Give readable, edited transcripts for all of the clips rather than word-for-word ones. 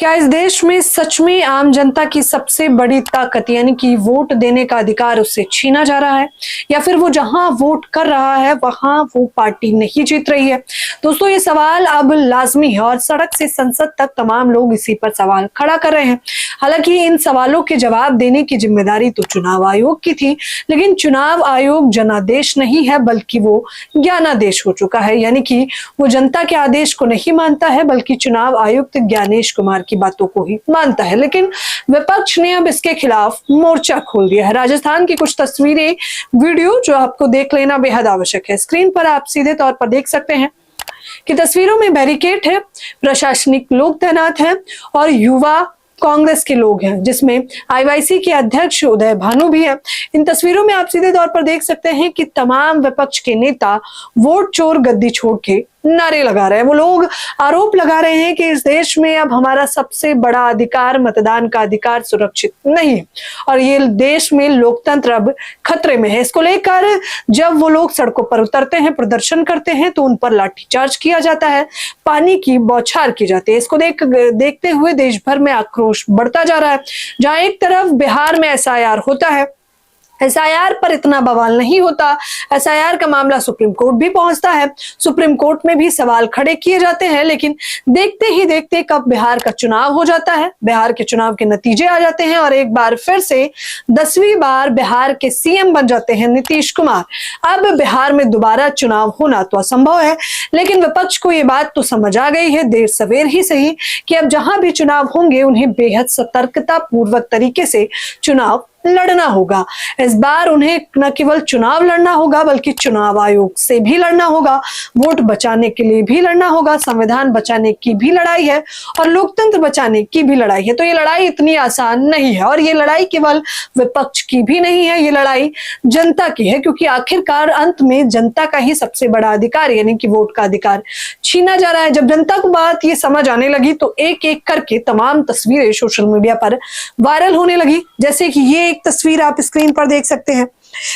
क्या इस देश में सच में आम जनता की सबसे बड़ी ताकत यानी कि वोट देने का अधिकार उससे छीना जा रहा है, या फिर वो जहां वोट कर रहा है वहां वो पार्टी नहीं जीत रही है? दोस्तों, ये सवाल अब लाजमी है और सड़क से संसद तक तमाम लोग इसी पर सवाल खड़ा कर रहे हैं। हालांकि इन सवालों के जवाब देने की जिम्मेदारी तो चुनाव आयोग की थी, लेकिन चुनाव आयोग जनादेश नहीं है बल्कि वो ज्ञानादेश हो चुका है। यानी कि वो जनता के आदेश को नहीं मानता है बल्कि चुनाव आयुक्त ज्ञानेश कुमार की बातों को ही मानता है। लेकिन विपक्ष ने अब इसके खिलाफ मोर्चा खोल दिया है। राजस्थान की कुछ तस्वीरें, वीडियो जो आपको देख लेना बेहद आवश्यक है। स्क्रीन पर आप सीधे तौर पर देख सकते हैं कि तस्वीरों में बैरिकेड है, प्रशासनिक लोग तैनात हैं और युवा कांग्रेस के लोग हैं, जिसमें आईवाईसी के अध्यक्ष उदय भानु भी है। इन तस्वीरों में आप सीधे तौर पर देख सकते हैं कि तमाम विपक्ष के नेता वोट चोर गद्दी छोड़ के नारे लगा रहे हैं। वो लोग आरोप लगा रहे हैं कि इस देश में अब हमारा सबसे बड़ा अधिकार, मतदान का अधिकार, सुरक्षित नहीं है और ये देश में लोकतंत्र अब खतरे में है। इसको लेकर जब वो लोग सड़कों पर उतरते हैं, प्रदर्शन करते हैं, तो उन पर लाठीचार्ज किया जाता है, पानी की बौछार की जाती है। इसको देखते हुए देश भर में आक्रोश बढ़ता जा रहा है। जहां एक तरफ बिहार में एसआईआर होता है, एसआईआर पर इतना बवाल नहीं होता। एसआईआर का मामला सुप्रीम कोर्ट भी पहुंचता है, सुप्रीम कोर्ट में भी सवाल खड़े किए जाते हैं, लेकिन देखते ही देखते कब बिहार का चुनाव हो जाता है, बिहार के चुनाव के नतीजे आ जाते हैं और एक बार फिर से 10वीं बार बिहार के सीएम बन जाते हैं नीतीश कुमार। अब बिहार में दोबारा चुनाव होना तो असंभव है, लेकिन विपक्ष को ये बात तो समझ आ गई है, देर सवेर ही सही, कि अब जहां भी चुनाव होंगे उन्हें बेहद सतर्कता पूर्वक तरीके से चुनाव लड़ना होगा। इस बार उन्हें न केवल चुनाव लड़ना होगा बल्कि चुनाव आयोग से भी लड़ना होगा, वोट बचाने के लिए भी लड़ना होगा, संविधान बचाने की भी लड़ाई है और लोकतंत्र बचाने की भी लड़ाई है। तो ये लड़ाई इतनी आसान नहीं है और ये लड़ाई केवल विपक्ष की भी नहीं है, ये लड़ाई जनता की है, क्योंकि आखिरकार अंत में जनता का ही सबसे बड़ा अधिकार यानी कि वोट का अधिकार छीना जा रहा है। जब जनता को बात ये समझ आने लगी तो एक एक करके तमाम तस्वीरें सोशल मीडिया पर वायरल होने लगी। जैसे कि ये एक तस्वीर आप स्क्रीन पर देख सकते हैं।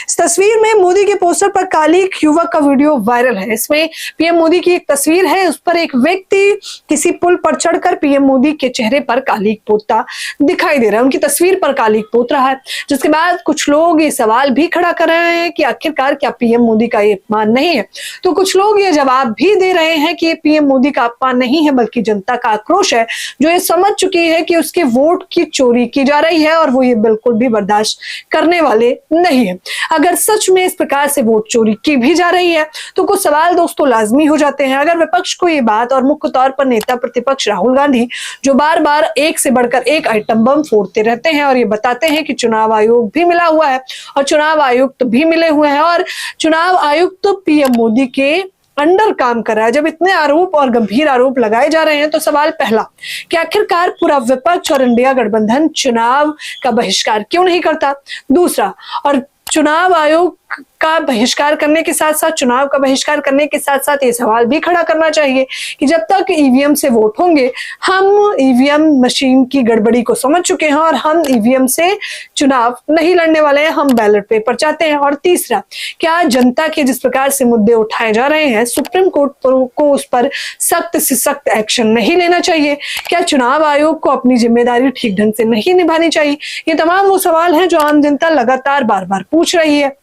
इस तस्वीर में मोदी के पोस्टर पर काली एक युवक का वीडियो वायरल है। इसमें पीएम मोदी की एक तस्वीर है, उस पर एक व्यक्ति किसी पुल पर चढ़कर पीएम मोदी के चेहरे पर कालिक पोतता दिखाई दे रहा है, उनकी तस्वीर पर कालिक पोत रहा है। जिसके बाद कुछ लोग ये सवाल भी खड़ा कर रहे हैं कि आखिरकार क्या पीएम मोदी का ये अपमान नहीं है? तो कुछ लोग ये जवाब भी दे रहे हैं कि ये पीएम मोदी का अपमान नहीं है बल्कि जनता का आक्रोश है, जो ये समझ चुकी है कि उसके वोट की चोरी की जा रही है और वो ये बिल्कुल भी बर्दाश्त करने वाले नहीं है। अगर सच में इस प्रकार से वोट चोरी की भी जा रही है तो कुछ सवाल दोस्तों लाजमी हो जाते हैं। अगर विपक्ष को ये बात, और मुख्य तौर पर नेता प्रतिपक्ष राहुल गांधी, जो बार बार एक से बढ़कर एक आइटम बम फोड़ते रहते हैं और ये बताते हैं कि चुनाव आयोग भी मिला हुआ है और चुनाव आयुक्त भी मिले हुए हैं और चुनाव आयुक्त पीएम मोदी के अंडर काम कर रहा है, जब इतने आरोप और गंभीर आरोप लगाए जा रहे हैं तो सवाल पहला कि आखिरकार पूरा विपक्ष और इंडिया गठबंधन चुनाव का बहिष्कार क्यों नहीं करता? दूसरा, और चुनाव आयोग का बहिष्कार करने के साथ साथ, चुनाव का बहिष्कार करने के साथ साथ ये सवाल भी खड़ा करना चाहिए कि जब तक ईवीएम से वोट होंगे, हम ईवीएम मशीन की गड़बड़ी को समझ चुके हैं और हम ईवीएम से चुनाव नहीं लड़ने वाले हैं, हम बैलेट पेपर चाहते हैं। और तीसरा, क्या जनता के जिस प्रकार से मुद्दे उठाए जा रहे हैं, सुप्रीम कोर्ट को उस पर सख्त से सख्त एक्शन नहीं लेना चाहिए? क्या चुनाव आयोग को अपनी जिम्मेदारी ठीक ढंग से नहीं निभानी चाहिए? ये तमाम वो सवाल हैं जो आम जनता लगातार बार बार पूछ रही है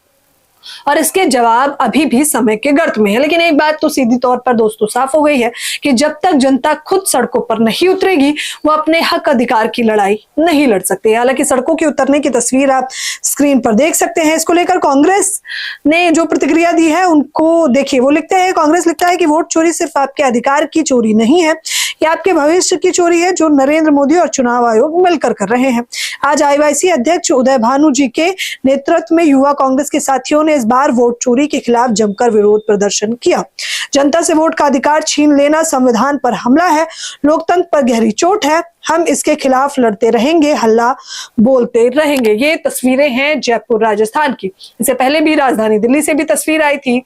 और इसके जवाब अभी भी समय के गर्त में है। लेकिन एक बात तो सीधी तौर पर दोस्तों साफ हो गई है कि जब तक जनता खुद सड़कों पर नहीं उतरेगी वो अपने हक अधिकार की लड़ाई नहीं लड़ सकती। हालांकि सड़कों के उतरने की तस्वीर आप स्क्रीन पर देख सकते हैं। इसको लेकर कांग्रेस ने जो प्रतिक्रिया दी है उनको देखिए। वो लिखते हैं, कांग्रेस लिखता है कि वोट चोरी सिर्फ आपके अधिकार की चोरी नहीं है, ये आपके भविष्य की चोरी है जो नरेंद्र मोदी और चुनाव आयोग मिलकर कर रहे हैं। आज आईवाईसी अध्यक्ष उदय भानु जी के नेतृत्व में युवा कांग्रेस के साथियों ने इस बार वोट चोरी के खिलाफ जमकर विरोध प्रदर्शन किया। जनता से वोट का अधिकार छीन लेना संविधान पर हमला है, लोकतंत्र पर गहरी चोट है, हम इसके खिलाफ लड़ते रहेंगे, हल्ला बोलते रहेंगे। ये तस्वीरें हैं जयपुर राजस्थान की। इससे पहले भी राजधानी दिल्ली से भी तस्वीर आई थी,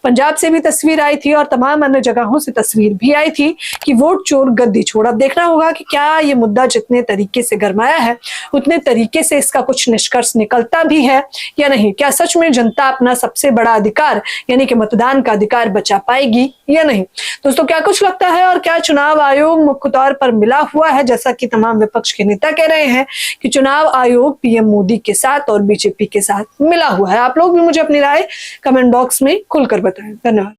पंजाब से भी तस्वीर आई थी और तमाम अन्य जगहों से तस्वीर भी आई थी कि वोट चोर गद्दी छोड़। अब देखना होगा कि क्या ये मुद्दा जितने तरीके से गरमाया है उतने तरीके से इसका कुछ निष्कर्ष निकलता भी है या नहीं। क्या सच में जनता अपना सबसे बड़ा अधिकार यानी कि मतदान का अधिकार बचा पाएगी या नहीं? दोस्तों, क्या कुछ लगता है और क्या चुनाव आयोग मुख्य तौर पर मिला हुआ है जैसा जैसा कि तमाम विपक्ष के नेता कह रहे हैं कि चुनाव आयोग पीएम मोदी के साथ और बीजेपी के साथ मिला हुआ है। आप लोग भी मुझे अपनी राय कमेंट बॉक्स में खुलकर बताएं। धन्यवाद।